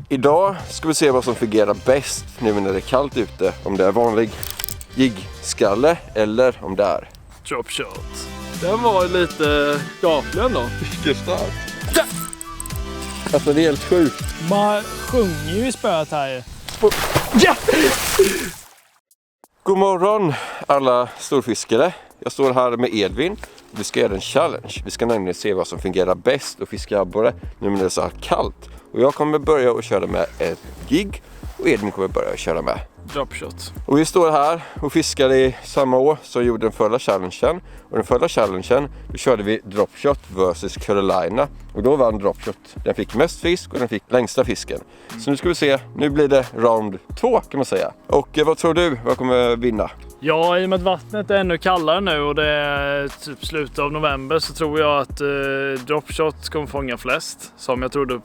Idag ska vi se vad som fungerar bäst nu när det är kallt ute. Om det är vanlig jigskalle eller om det är drop shot. Den var lite skaplig ändå. Vilken start. Ja! Alltså det är helt sjukt. Man sjunger ju i spöet här. Ja! God morgon alla storfiskare. Jag står här med Edvin. Vi ska göra en challenge. Vi ska nämligen se vad som fungerar bäst och fiska abborre nu när det är så här kallt. Och jag kommer börja att köra med ett jigg och Edvin kommer börja att köra med dropshot. Och vi står här och fiskar i samma år som gjorde den förra challengen. Och den förra challengen då körde vi dropshot versus Carolina. Och då vann dropshot. Den fick mest fisk och den fick längsta fisken. Så nu ska vi se, nu blir det round 2 kan man säga. Och vad tror du, vad kommer vinna? Ja, i och med att vattnet är ännu kallare nu och det är typ slutet av november så tror jag att dropshot kommer fånga flest. Som jag trodde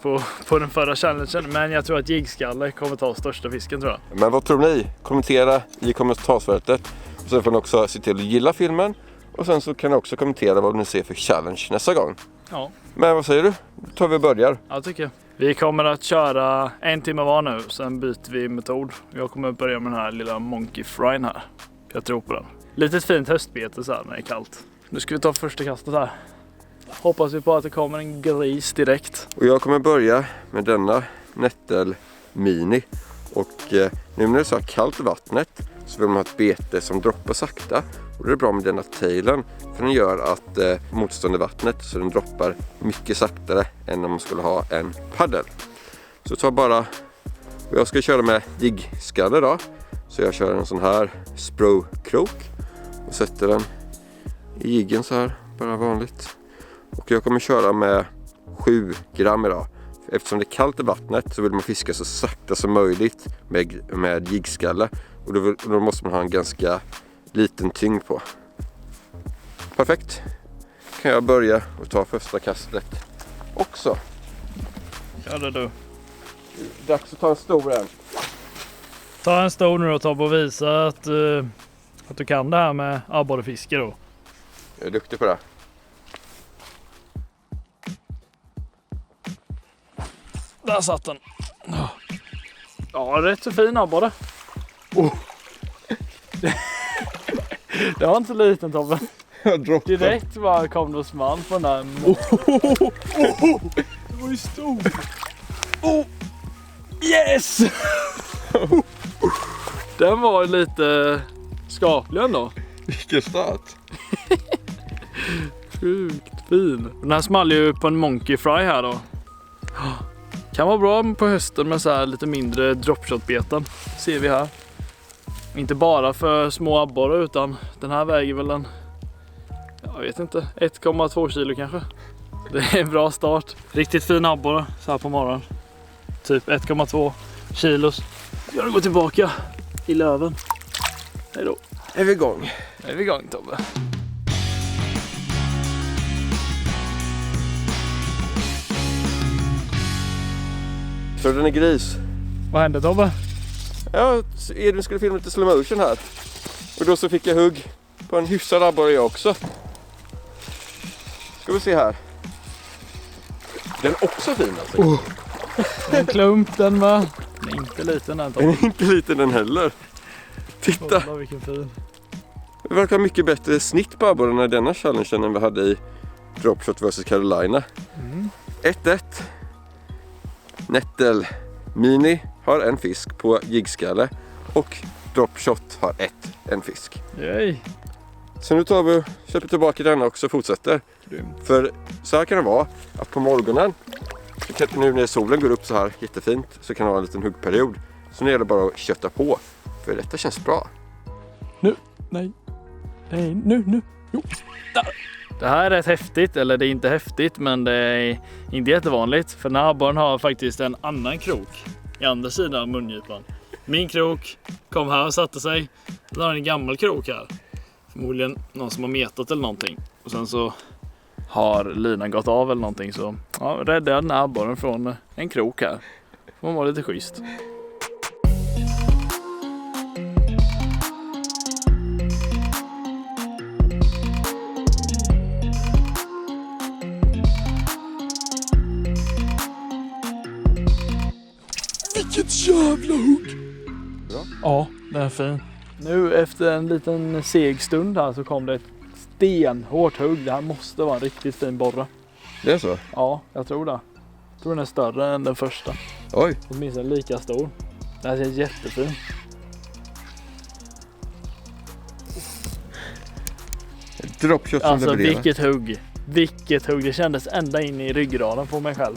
på den förra challengen. Men jag tror att jiggskalle kommer ta största fisken tror jag. Men vad tror ni? Kommentera i kommentarsfältet. Och sen får ni också se till att gilla filmen. Och sen så kan ni också kommentera vad ni ser för challenge nästa gång. Ja. Men vad säger du? Då tar vi och börjar. Jag tycker. Vi kommer att köra 1 timme var nu. Sen byter vi metod. Jag kommer att börja med den här lilla monkey fryn här. Jag tror på den. Lite fint höstbete så här när det är kallt. Nu ska vi ta första kastet här. Hoppas vi på att det kommer en gris direkt. Och jag kommer börja med denna Nettel Mini. Och nu när det är så här kallt i vattnet så vill man ha ett bete som droppar sakta. Och det är bra med denna tailen. För den gör att motstånd i vattnet så den droppar mycket saktare än om man skulle ha en paddel. Så ta bara, och jag ska köra med jiggskalle då. Så jag kör en sån här Spro-krok och sätter den i jiggen så här, bara vanligt. Och jag kommer köra med 7 gram idag. Eftersom det är kallt i vattnet så vill man fiska så sakta som möjligt med jiggskalle. Och då måste man ha en ganska liten tyngd på. Perfekt. Kan jag börja och ta första kastet också. Ja det du. Dags att ta en stor en. Ta en stor nu och ta på och visa att du kan det här med abborrefiske då. Jag är duktig på det. Där satt den. Ja, rätt så fin abborre. Oh. Det var inte så liten Tobbe. Direkt bara kom det och small på den där. Det var ju stor. Oh. Yes! Den var lite skaplig ändå. Vilken start. Sjukt fin. Den här small ju på en monkey fry här då. Kan vara bra på hösten med så här lite mindre dropshot-beten. Ser vi här. Inte bara för små abborre utan den här väger väl en, jag vet inte, 1,2 kilo kanske. Det är en bra start. Riktigt fin abborre så här på morgonen. Typ 1,2 kilos. Jag går tillbaka i löven. Hej då. Är vi igång? Är vi igång Tobbe? Så den är gris. Vad hände Tobbe? Ja, Edvin skulle filma lite slow motion här. Och då så fick jag hugg på en hyfsad abborre jag också. Ska vi se här. Den är också fin alltså. En klump den va? Den är inte liten den Tobbe. Den är inte liten den heller. Titta. Kolla vilken fin. Det verkar mycket bättre snitt på abborrarna i denna challengen än vi hade i dropshot versus Carolina. 1-1. Nettel Mini har en fisk på jiggskalle och dropshot har en fisk. Yay. Så nu tar vi och köper tillbaka denna också och fortsätter. För så här kan det vara att på morgonen, nu när solen går upp så här jättefint, så kan det vara en liten huggperiod. Så nu är det bara att kötta på, för detta känns bra. Nu, nej, nu. Jo. Där. Det här är rätt häftigt, eller det är inte häftigt men det är inte jättevanligt. För den här abborren har faktiskt en annan krok i andra sidan av mungipan. Min krok kom här och satte sig. Då har en gammal krok här. Förmodligen någon som har metat eller någonting. Och sen så har linan gått av eller någonting. Så ja, räddade jag den här abborren från en krok här. Får man vara lite schysst. Vilket jävla hugg! Bra. Ja, den är fin. Nu efter en liten seg stund här så kom det ett stenhårt hugg. Det här måste vara en riktigt fin borre. Det är så? Ja, jag tror det. Jag tror den är större än den första. Oj. Åtminstone lika stor. Den här ser jättefin. Dropshot som Alltså levererar. vilket hugg. Vilket hugg. Det kändes ända in i ryggraden på mig själv.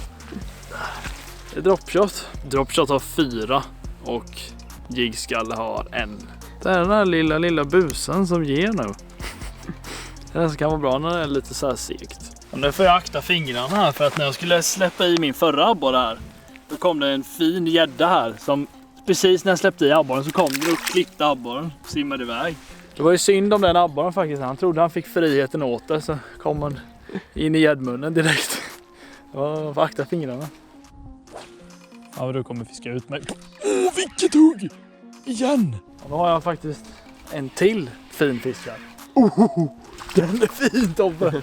Det är dropshot. Dropshot har 4 och jigskalle har 1. Det är den här lilla busen som ger nu. Den kan vara bra när det är lite så här segt. Och nu får jag akta fingrarna här för att när jag skulle släppa i min förra abborre här, då kom det en fin gädda här som precis när jag släppte i abborren så kom det och klippte abborren och simmade iväg. Det var ju synd om den abborren faktiskt. Han trodde han fick friheten åt det, så kom han in i gäddmunnen direkt. Jag får akta fingrarna. Ja, men du kommer fiska ut mig. Åh, vilket hugg! Igen! Och då har jag faktiskt en till fin fisk här. Den är fin, Tobbe!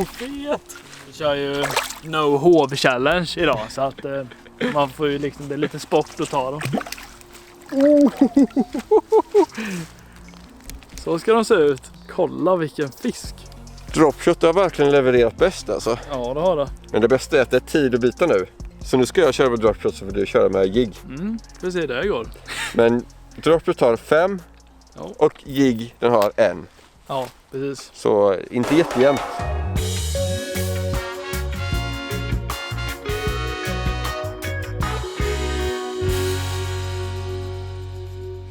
Fet! Vi kör ju No Hov Challenge idag, så att man får ju liksom, det är lite sport att ta dem. Så ska de se ut. Kolla vilken fisk. Dropshot har verkligen levererat bäst alltså. Ja, det har det. Men det bästa är att det är tid att byta nu. Så nu ska jag köra med dropshot så får du köra med jigg. Får se det går. Men dropshot har 5 och jigg den har 1. Ja, precis. Så inte jättejämnt.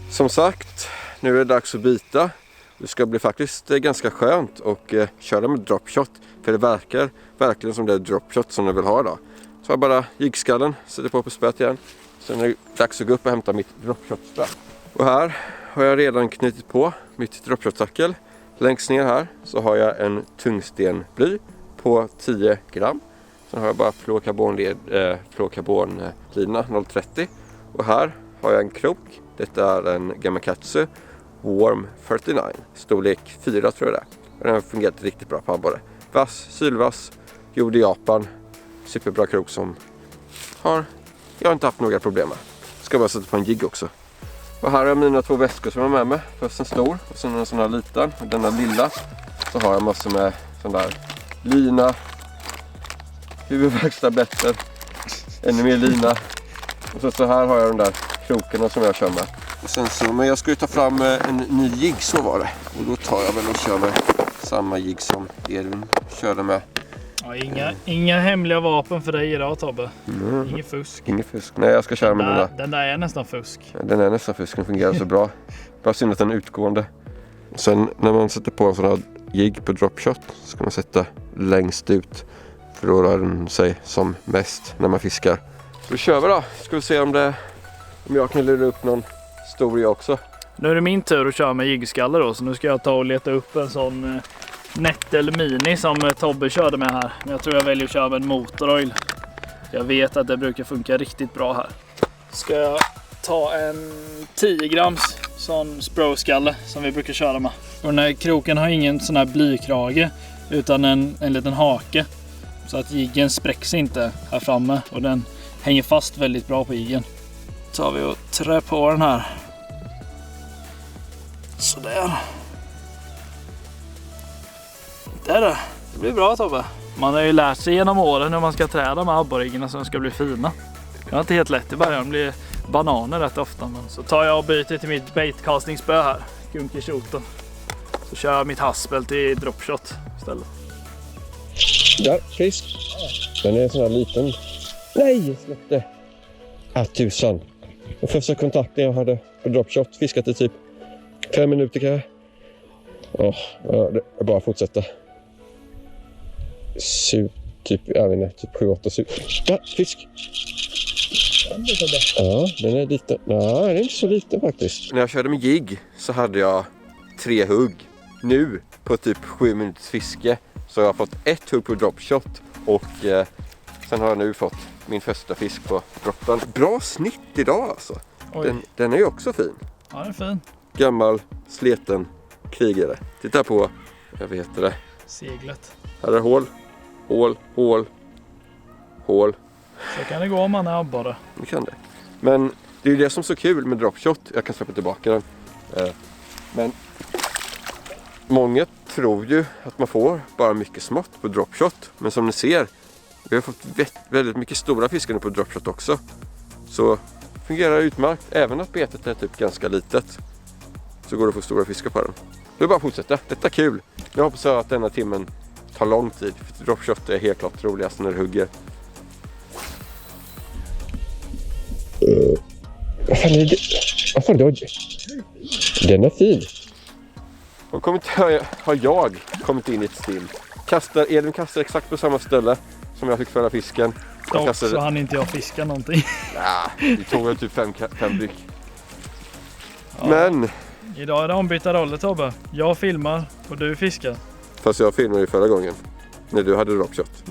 Som sagt, nu är det dags att byta. Det ska bli faktiskt ganska skönt och köra med dropshot. För det verkar verkligen som det är dropshot som jag vill ha idag. Så jag bara jiggskallen, sätter på spöet igen. Sen är det dags att gå upp och hämta mitt dropshot-spö. Och här har jag redan knutit på mitt dropshot-tackel. Längst ner här så har jag en tungstenbly på 10 gram. Sen har jag bara fluorkarbonlina 030. Och här har jag en krok. Detta är en Gamakatsu Warm 49. Storlek 4 tror jag det är. Och den har fungerat riktigt bra på abborre. Vass, sylvass, gjord i Japan. Superbra krok som jag har inte haft några problem med. Ska bara sätta på en jigg också. Och här har jag mina 2 väskor som jag har med mig. Först en stor och sen en sån här liten. Och denna lilla så har jag massor med sån där lina, huvudvärkstabletter, ännu mer lina. Och så här har jag de där krokarna som jag kör med. Och sen så, men jag ska ju ta fram en ny jigg, så var det. Och då tar jag väl och kör med samma jigg som Edvin körde med. Ja, inga hemliga vapen för dig idag, Tobbe. Inget fusk. Inget fusk. Nej, jag ska köra med den där. Den där är nästan fusk. Den är nästan fusk, den fungerar så bra. Bara synd att den är utgående. Sen när man sätter på en sån här jigg på dropshot så ska man sätta längst ut. För då rör den sig som mest när man fiskar. Så då kör vi då. Ska vi se om jag kan lura upp någon stor jag också. Nu är det min tur att köra med jiggskalle då. Så nu ska jag ta och leta upp en sån Nettel Mini som Tobbe körde med här. Men jag tror jag väljer att köra med en motoroil. Jag vet att det brukar funka riktigt bra här. Ska jag ta en 10 grams sån Spro-skalle som vi brukar köra med. Och den här kroken har ingen sån här blykrage utan en liten hake. Så att jiggen spräcks inte här framme och den hänger fast väldigt bra på jiggen. Så tar vi och trär på den här. Sådär. Där då. Det blir bra, Tobbe. Man har ju lärt sig genom åren hur man ska träda med abborriggarna så de ska bli fina. Det är inte helt lätt i början. Det blir bananer rätt ofta. Men så tar jag och byter till mitt baitcastingspö här. Gunki Shoten. Så kör jag mitt haspel till dropshot istället. Där, fisk. Den är en sån här liten. Nej, jag släppte. Tusan. Den första kontakten jag hade på dropshot fiskat i typ 5 minuter kan jag. Jag bara fortsätta. Typ 7-8 sug. Där, fisk. Ja, den är liten. Nej, den är inte så liten faktiskt. När jag körde med jigg så hade jag 3 hugg. Nu på typ 7 minuters fiske så har jag fått 1 hugg på dropshot och sen har jag nu fått min första fisk på droppen. Bra snitt idag alltså. Den är ju också fin. Ja, den är fin. Gammal, sleten krigare. Titta på, vad heter det? Seglet. Här är hål. Hål. Så kan det gå om man är abborre. Det kan det. Men det är ju det som är så kul med dropshot. Jag kan släppa tillbaka den. Men många tror ju att man får bara mycket smått på dropshot. Men som ni ser, vi har fått väldigt mycket stora fiskar nu på dropshot också. Så fungerar utmärkt. Även att betet är typ ganska litet, så går det att få stora fiskar på den. Det är bara att fortsätta. Detta är kul. Jag hoppas att denna timmen tar lång tid. För dropshot är helt klart roligast när det hugger. Vad fan är det? Vad fan är det? Den är fin. Och har jag kommit in i ett stim. Edvin kastar exakt på samma ställe som jag fick förra fisken. Så hann inte jag fiska någonting. Ja, det tog väl typ 5 ryck. Ja. Men idag är det ombytta roller, Tobbe. Jag filmar och du fiskar. Fast jag filmade ju förra gången när du hade dropshot.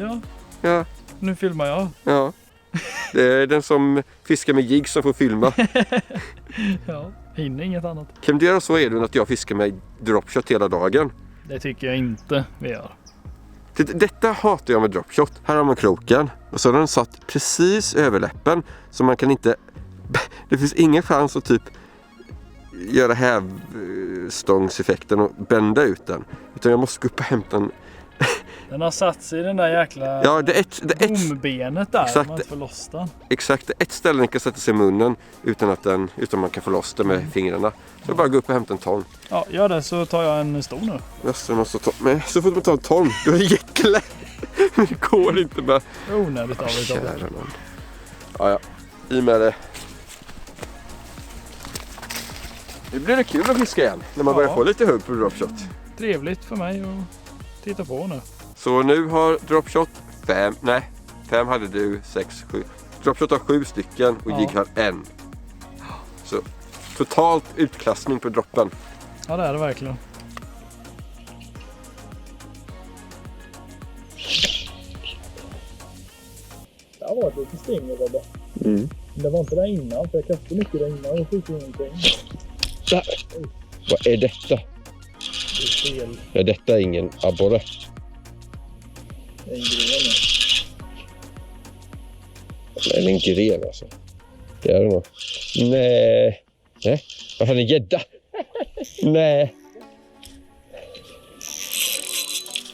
Ja. Nu filmar jag. Ja. Det är den som fiskar med jigg som får filma. Ja, hinner inget annat. Kan du göra så, Edvin, att jag fiskar med dropshot hela dagen? Det tycker jag inte vi gör. Detta hatar jag med dropshot. Här har man kroken och så har den satt precis över läppen, så man kan inte... Det finns ingen chans att typ göra hävstångseffekten och bända ut den. Utan jag måste gå upp och hämta den. Den har satt sig i den där jäkla bombenet där. Exakt, man får loss den. Exakt, ett ställe den kan sätta sig i munnen utan man kan få loss den med fingrarna. Så bara gå upp och hämta en ton. Ja, gör det så tar jag en stor nu. Jag måste ta, men så fort man tar en ton, då är det jättelätt. Det går inte bara. Onödigt av det. Ja, i med det. Nu blir det kul att fiska igen när man börjar få lite hugg på dropshot. Trevligt för mig att titta på nu. Så nu har dropshot 5 hade du, 6, 7. Dropshot har 7 stycken och jigg har 1. Så totalt utklassning på droppen. Ja, det är det verkligen. Det har varit lite sting bara. Det var inte där innan, för jag kastade mycket där innan och fick ingenting. Vad är detta? Det är fel. Ja, detta är ingen abborre. Det är en gren. Det är en gren alltså. Det är det nog. Nej. Vad fan är en gädda? Nej.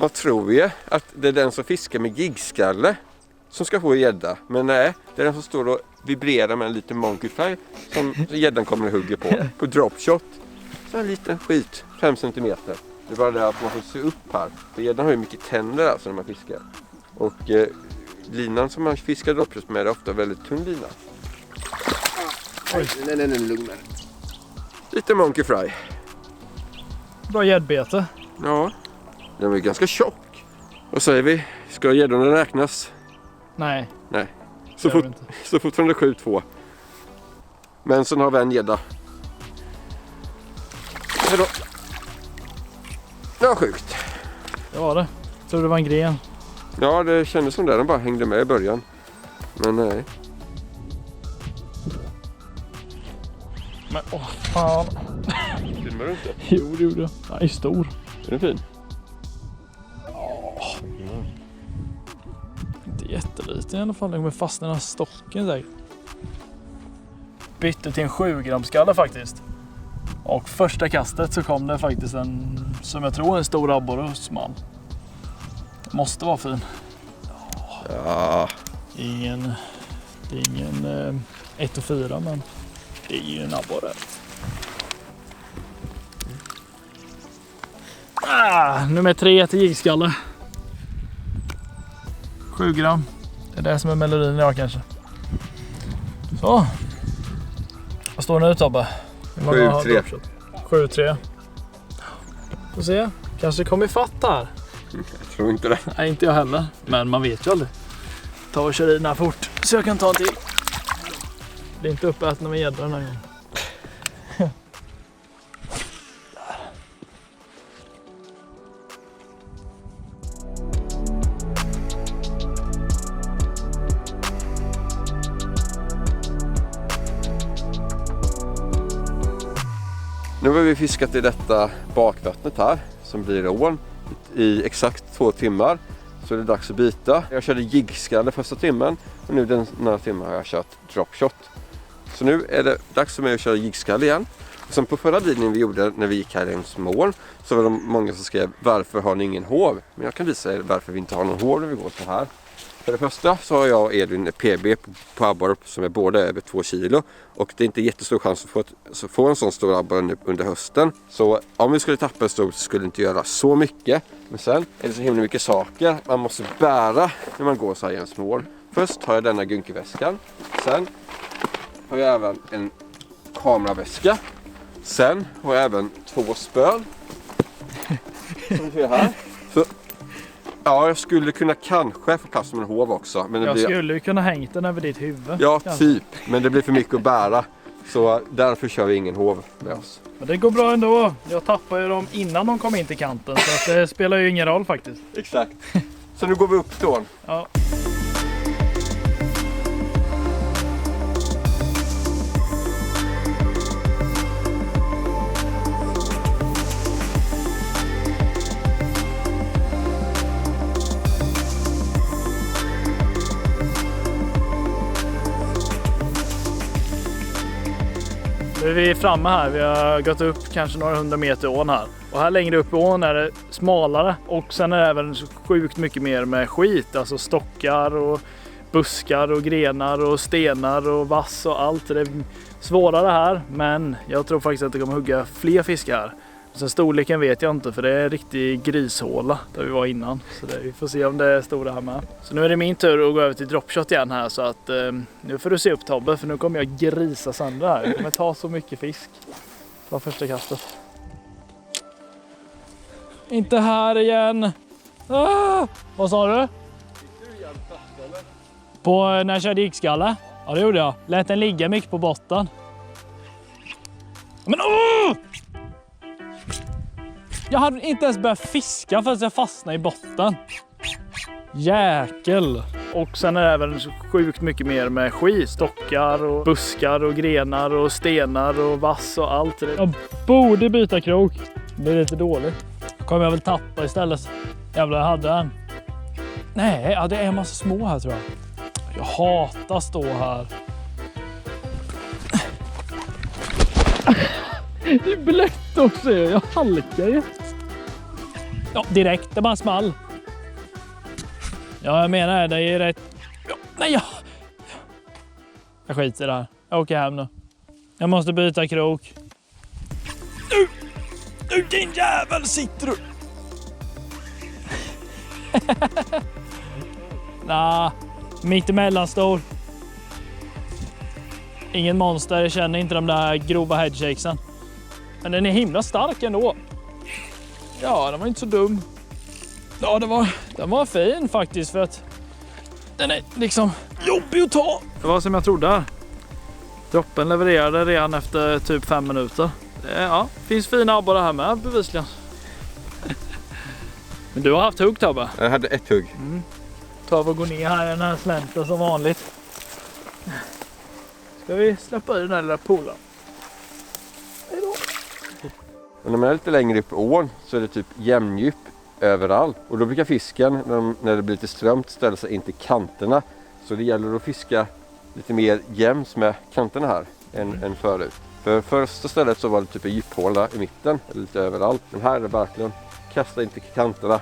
Vad tror vi? Att det är den som fiskar med giggskalle som ska få gädda. Men nej, det är den som står och vibrerar med en liten monkey fly som gäddan kommer att hugga på dropshot. Så en liten skit, 5 cm. Det är bara det att man får se upp här. För gäddan har ju mycket tänder alltså när man fiskar. Och linan som man fiskar dropshot med är ofta väldigt tunn lina. Nej, lugna. Lite monkey fry. Bra gäddbete. Ja, den är ganska tjock. Vad säger vi? Ska gäddorna räknas? Nej. Så fortfarande 7-2. Men sen har vi en gädda. Hejdå. Det var sjukt. Det var det. Tror det var en gren. Ja, det kändes som det. Den bara hängde med i början. Men nej. Men fan. Filmar du inte? Jo, det gjorde jag. Den är stor. Är den fin? Inte jätteliten i alla fall. Den kommer fastna i den här stocken säkert. Bytte till en 7-gramskalle faktiskt. Och första kastet så kom det faktiskt en, som jag tror, en stor abborre man. Måste vara fin. Ja. Ingen 1-4, men det är ju en abborre. Nummer 3 till jiggskalle. 7 gram. Det är det som är melodin idag kanske. Så. Vad står det nu, Tobbe? 7-3. 7-3. Får se. Kanske kommer fatt här. Jag tror inte det. Nej, inte jag heller. Men man vet ju aldrig. Ta och kör i den här fort. Så jag kan ta en till. Det är inte uppätna med gädda den här gången. Nu har vi fiskat i detta bakvattnet här som blir ån i exakt 2 timmar. Så är det dags att byta. Jag körde jiggskalle första timmen och nu den här timmen har jag kört dropshot. Så nu är det dags för mig att köra jiggskall igen. Och sen på förra videon vi gjorde när vi gick här längs mål så var det många som skrev varför har ni ingen hov? Men jag kan visa er varför vi inte har någon hov när vi går så här. För det första så har jag och Edvin PB på abborre som är både över 2 kilo. Och det är inte jättestor chans att få en sån stor abborre nu under hösten. Så om vi skulle tappa en stor så skulle det inte göra så mycket. Men sen är det så himla mycket saker man måste bära när man går så här längs mål. Först har jag denna gunkeväskan. Sen har jag även en kameraväska. Sen har jag även 2 spön. Som vi ser här. Så, ja, jag skulle kunna kanske få plats med en hov också. Men jag skulle ju kunna hängt den över ditt huvud. Ja, typ. Men det blir för mycket att bära. Så därför kör vi ingen hov med oss. Men det går bra ändå. Jag tappade ju dem innan de kom in till kanten. Så att det spelar ju ingen roll faktiskt. Exakt. Så nu går vi upp då. Ja. Nu är vi framme här, vi har gått upp kanske några 100 meter ån här. Och här längre upp i ån är det smalare och sen är det även så sjukt mycket mer med skit. Alltså stockar och buskar och grenar och stenar och vass och allt. Det är svårare här, men jag tror faktiskt att det kommer hugga fler fiskar här. Sen storleken vet jag inte för det är en riktig grishåla där vi var innan. Så vi får se om det är stora här med. Så nu är det min tur att gå över till dropshot igen här så att nu får du se upp Tobbe för nu kommer jag grisa sönder här. Jag kommer ta så mycket fisk. Det var första kastet. Inte här igen. Vad sa du? På när jag körde jiggskalle? Ja det gjorde jag. Lät den ligga mycket på botten. Men jag hade inte ens börjat fiska för att jag fastnade i botten. Jäkel. Och sen är det även så sjukt mycket mer med skit. Stockar och buskar och grenar och stenar och vass och allt. Jag borde byta krok. Det blir lite dåligt. Kommer jag väl tappa istället. Jävlar, jag hade en. Nej, ja, det är en massa små här tror jag. Jag hatar stå här. Det är blött också. Jag halkar ju. Ja, direkt. Det bara small. Ja, jag menar det är rätt. Ja, nej, jag skiter där. Jag åker hem nu. Jag måste byta krok. Nu din jävel sitter du. Nah, mitt emellan stor. Ingen monster, jag känner inte de där grova headshakesen. Men den är himla stark ändå. Ja, den var inte så dum. Ja, den var fin faktiskt för att den är liksom jobbig att ta. Det var som jag trodde. Droppen levererade redan efter typ 5 minuter. Ja, finns fina abborrar här med bevisligen. Men du har haft hugg Tobbe? Jag hade ett hugg. Tobbe går ner här i den här slänten som vanligt. Ska vi släppa i den här lilla poolen? Hejdå. Och när man är lite längre upp i ån så är det typ jämndjup överallt. Och då brukar fisken när det blir lite strömt ställa sig in till kanterna. Så det gäller att fiska lite mer jämnt med kanterna här än förut. För första stället så var det typ en djuphåla i mitten, eller lite överallt. Men här är det verkligen kasta in till kanterna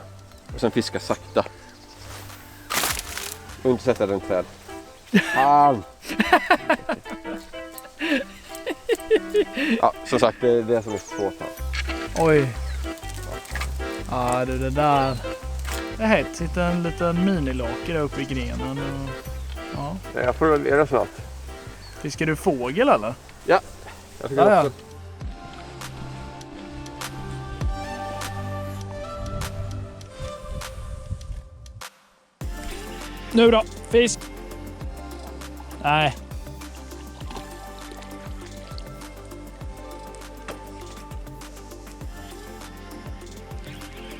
och sen fiska sakta. Och inte sätta den träd. Fan! Ja, som sagt, det är det som är svårt här. Oj. Ja, det där. Det är hett. Sitter en liten minilake där uppe i grenen. Och, ja. Jag får väl göra snart. Fiskar du fågel eller? Ja, jag tycker också. Nu då, fisk. Nej.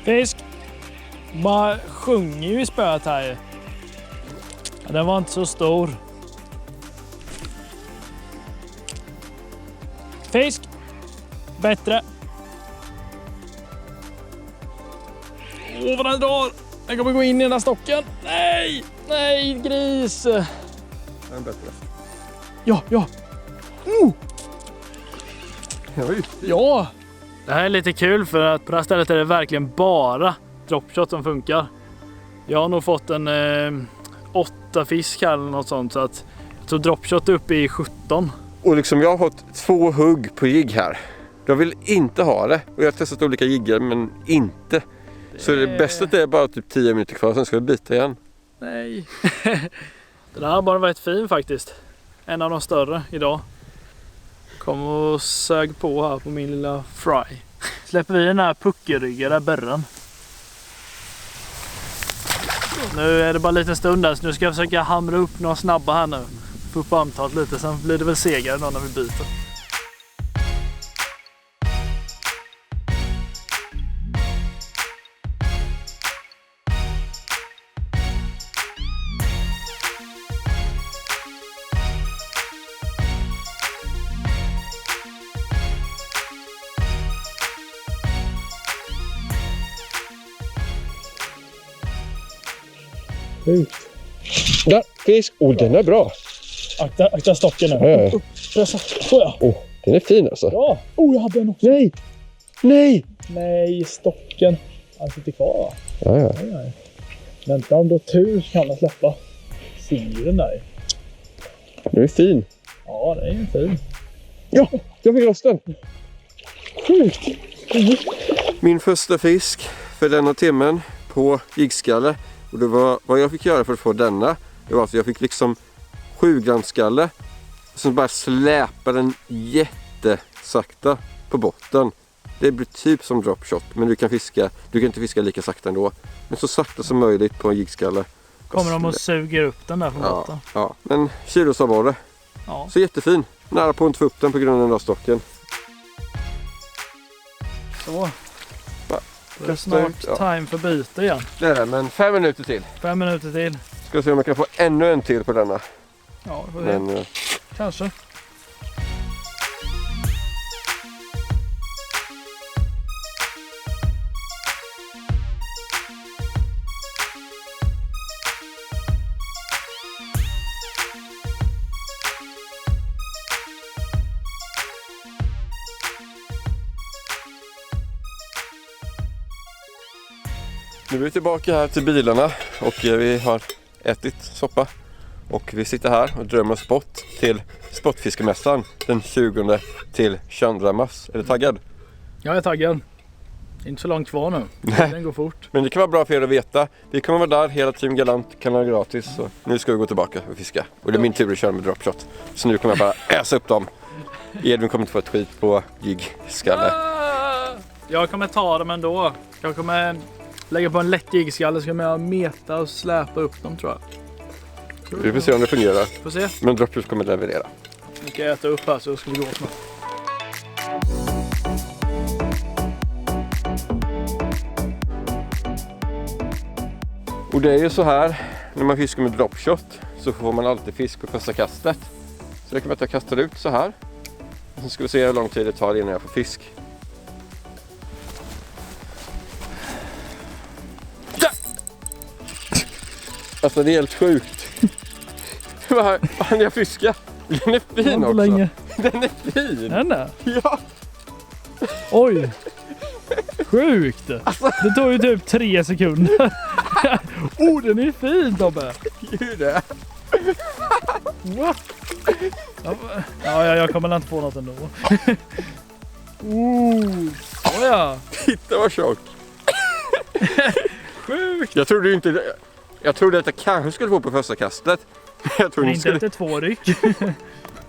Fisk. Bara sjunger ju i spöet här. Ja, den var inte så stor. Fisk. Bättre. Åh, vad den drar. Den kommer gå in i den här stocken. Nej, nej, gris. Den är bättre. Ja. Ja! Det här är lite kul för att på det här stället är det verkligen bara dropshot som funkar. Jag har nog fått en 8 fisk här eller något sånt, så att jag tror dropshot är uppe i 17. Och liksom jag har fått 2 hugg på jigg här. Jag vill inte ha det. Och jag har testat olika jiggar men inte. Så det bästa är bara typ 10 minuter kvar, sen ska jag byta igen. Nej. Den här har bara varit fin faktiskt. En av de större idag. Kom och sög på här på min lilla fry. Släpper vi den här puckelryggade berren. Nu är det bara en liten stund där, så nu ska jag försöka hamra upp några snabba här nu. Få upp antalet lite, sen blir det väl segare då när vi byter. Ut. Där, fisk! Den är bra! Akta stocken nu. Pressa. Den är fin alltså. Ja. Jag hade en också. Nej, stocken. Han sitter kvar va? Ja. Nej. Vänta, om du har tur så kan man släppa. Ser den där? Den är fin. Ja, det är ju fin. Ja, jag fick loss den. Sjukt. Min första fisk för denna timmen på jiggskalle. Och det var vad jag fick göra för att få denna. Det var att jag fick liksom 7-gramskalle. Och sen bara släpa den jättesakta på botten. Det blir typ som dropshot. Men du kan inte fiska lika sakta ändå. Men så sakta som möjligt på en jiggskalle. Kommer de och suger upp den där från botten? Ja, men kilosabborre. Ja. Så jättefin. Nära på att inte få upp den på grund av den där stocken. Så. Det är snart time för byte igen. Det är det, men 5 minuter till. 5 minuter till. Ska se om jag kan få ännu en till på denna. Ja, men, kanske. Nu är vi tillbaka här till bilarna och vi har ätit soppa. Och vi sitter här och drömmer spot till Sportfiskemässan den 20 till 22 mars. Är du taggad? Jag är taggad. Inte så långt kvar nu. Den går fort. Men det kan vara bra för er att veta. Vi kommer vara där, hela Team Galant kan vara gratis. Så nu ska vi gå tillbaka och fiska. Och det är min tur att köra med dropshot. Så nu kommer jag bara äsa upp dem. Edvin kommer inte få ett skit på jiggskalle. Jag kommer ta dem ändå. Jag kommer lägga på en lätt jiggskalle, så kommer jag meta och släpa upp dem tror jag. Vi får se om det fungerar. Får se. Men dropshot kommer leverera. Nu ska jag äta upp här så ska vi gå snart. Och det är ju så här, när man fiskar med dropshot så får man alltid fisk på första kastet. Så det kan vara att jag kastar ut så här. Och så ska vi se hur lång tid det tar innan jag får fisk. Alltså det är helt sjukt. Vad hann jag fiska? Den är fin också. Länge. Den är fin. Den där? Ja. Oj. Sjukt. Alltså. Det tog ju typ 3 sekunder. Den är fin Tobbe. Hur det? What? Ja, jag kommer inte få något ändå. Ja. Titta vad tjock. Sjukt. Jag trodde att jag kanske skulle få på första kastet. Jag tror Men inte efter 2 ryck.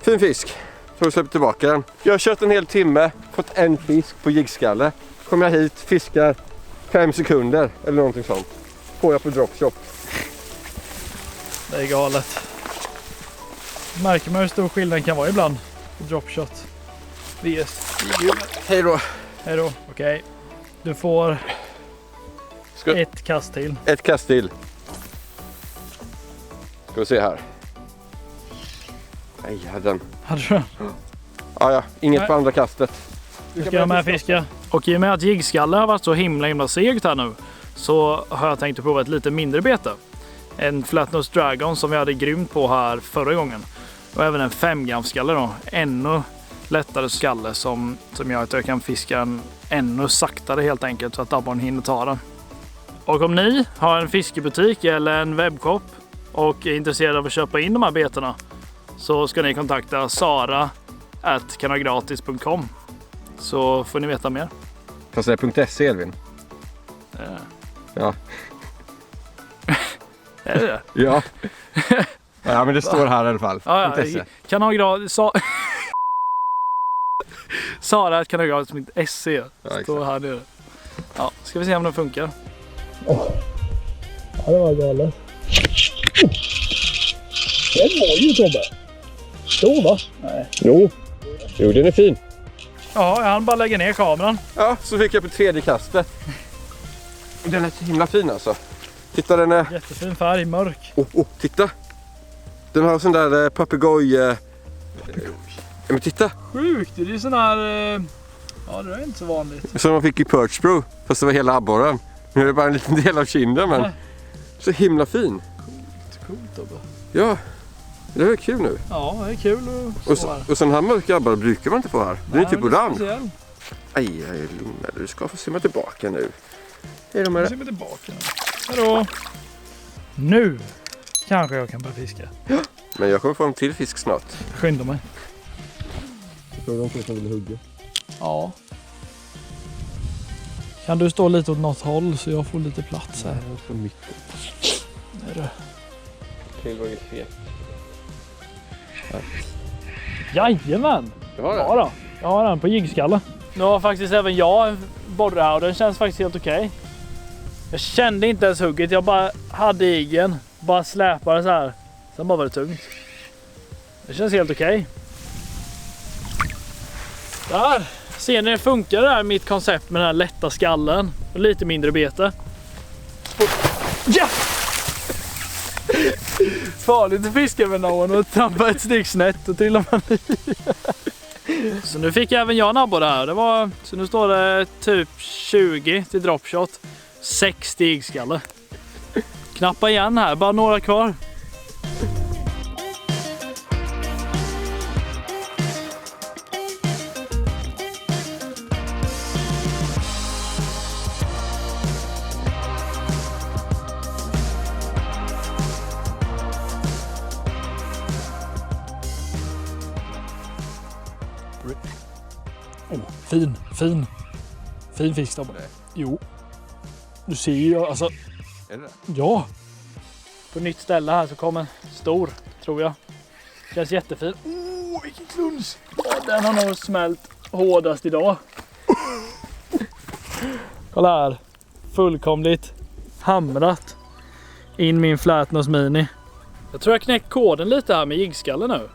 Fin fisk. Så släpper tillbaka den. Jag har kört en hel timme, fått en fisk på jiggskalle. Kommer jag hit, fiskar 5 sekunder eller någonting sånt. Får jag på dropshot. Det är galet. Märker man hur stor skillnaden kan vara ibland på dropshot. VS. Hej då. Hej då. Okej. Du får ett kast till. Ett kast till. Ska vi se här. Nej, jag hade den. Hade du den? Ja, inget på andra kastet. Du ska med fiska. Och i och med att jiggskalle har varit så himla segt här nu, så har jag tänkt att prova ett lite mindre bete. En flatnose dragon som vi hade grymt på här förra gången. Och även en 5-gramskalle då. Ännu lättare skalle som gör att jag kan fiska en ännu saktare helt enkelt så att abborren hinner ta den. Och om ni har en fiskebutik eller en webbshop och är intresserade av att köpa in de här betorna så ska ni kontakta sara@kanhagratis.com så får ni veta mer. Fast det är .se, Elvin. Ja. Är det? Ja. Ja, men det står här i alla fall. Ja, kan ha gratis. Sara@kanhagratis.se står här nere. Ja, ska vi se om den funkar. Ja, det var galet. Den var ju Tobbe. Stor va? Nej. Jo, den är fin. Ja, jag hann bara lägga ner kameran. Ja, så fick jag på 3:e kastet. Den är så himla fin alltså. Titta, den är... Jättefin färg, mörk. Titta. Den har sån där papegoj... Men titta. Sjukt, det är sån här... Ja, det är inte så vanligt. Som man fick i Perch Pro, fast det var hela abborren. Nu är det bara en liten del av kinden, men... Så himla fin. Coolt Tobbe. Ja, det är kul nu. Ja, det är kul och sån här mörka abborre brukar man inte få här. Den är typ orange. Aj, lugna. Du ska få simma tillbaka nu. Hej då med det. Simma tillbaka. Hejdå. Nu kanske jag kan börja fiska. Ja, men jag kommer få en till fisk snart. Skynda mig. Jag tror de som vill hugga. Ja. Kan du stå lite åt något håll så jag får lite plats här? Jag får mitten. Nej du. Det var ju fel. Jajamän! Du har det? Ja då. Jag har den på jiggskalle. Nu har faktiskt även jag en borre här och den känns faktiskt helt okej. Jag kände inte ens hugget, jag bara hade igen. Bara släpade så här. Sen bara var det tungt. Det känns helt okej. Där! Ser ni, det funkar det här mitt koncept med den här lätta skallen. Och lite mindre bete. Ja! Farligt att fiska med någon och trampa ett steg snett och trillar man i. Så nu fick även jag en abborre här. Så nu står det typ 20 till dropshot. 6 stigskalle. Knappa igen här, bara några kvar. Fin fisk då. Jo. Du ser ju alltså. Är det? Ja. På nytt ställe här så kommer stor, tror jag. Känns jättefin. Vilken kluns. Ja, den har nog smält hårdast idag. Kolla här. Fullkomligt hamrat in min Flatnose Mini. Jag tror jag knäckt koden lite här med jiggskallen nu.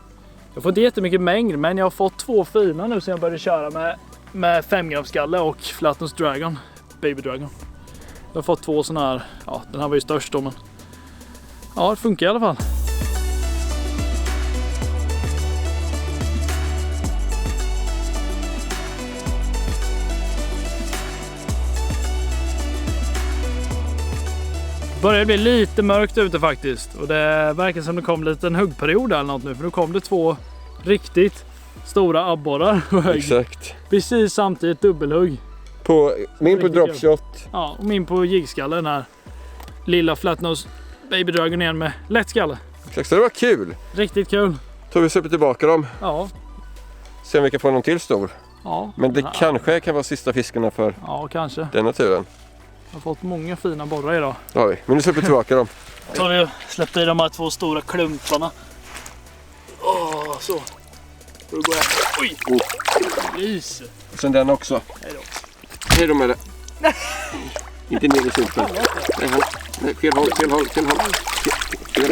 Jag får inte jättemycket mängd, men jag har fått 2 fina nu sen jag började köra med 5-gramskalle och Flatnose Dragon, Baby Dragon. Jag har fått 2 sådana här, ja den här var ju störst då men ja det funkar i alla fall. Det börjar bli lite mörkt ute faktiskt och det verkar som det kom lite en huggperiod eller något nu för nu kom det 2 riktigt stora abborrar. Exakt. Precis samtidigt dubbelhugg. Min på dropshot. Ja, och min på jiggskallen här. Lilla Flatnose Baby Dragon igen med lätt skalle. Exakt, så det var kul. Riktigt kul. Tar vi släpper tillbaka dem. Ja. Se om vi kan få någon till stor. Ja. Men det kanske kan vara sista fiskarna för kanske. den naturen. Jag har fått många fina borrar idag. Det har vi. Men nu släpper vi tillbaka dem. Så har vi släppt i de här 2 stora klumparna. Så. Då går jag. Oj! Lys. Och sen den också. Hejdå. Hej då med det. Inte ner i sulten. Nej, fel håll. Fel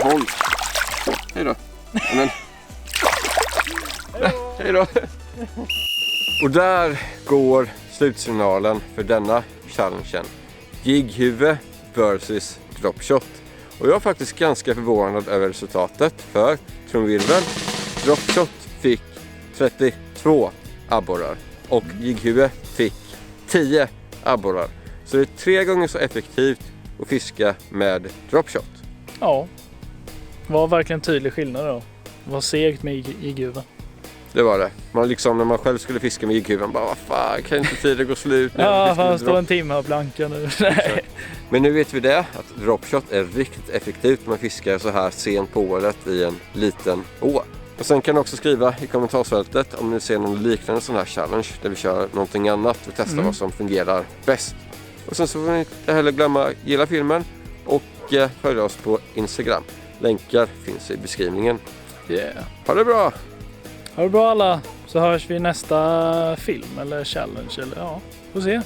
håll. Hej då. Men... Hej då. Och där går slutsignalen för denna challengen. Jigghuvud versus dropshot. Och jag är faktiskt ganska förvånad över resultatet. För trumvirvel, dropshot fick 32 abborrar. Och jigghuvud fick 10 abborrar. Så det är 3 gånger så effektivt att fiska med dropshot. Ja. Det var verkligen tydlig skillnad då. Det var segt med jigghuven. Det var det. Man liksom, när man själv skulle fiska med jigghuven, bara vad fan, kan inte tiden gå slut nu? Ja, fan, stå en timme och planka nu. Men nu vet vi det, att dropshot är riktigt effektivt när man fiskar så här sent på året i en liten å. Och sen kan du också skriva i kommentarsfältet om ni ser någon liknande sån här challenge där vi kör någonting annat och testar vad som fungerar bäst. Och sen så får ni inte heller glömma gilla filmen och följa oss på Instagram. Länkar finns i beskrivningen. Yeah. Ha det bra! Ha det bra alla, så hörs vi i nästa film eller challenge eller ja, får se.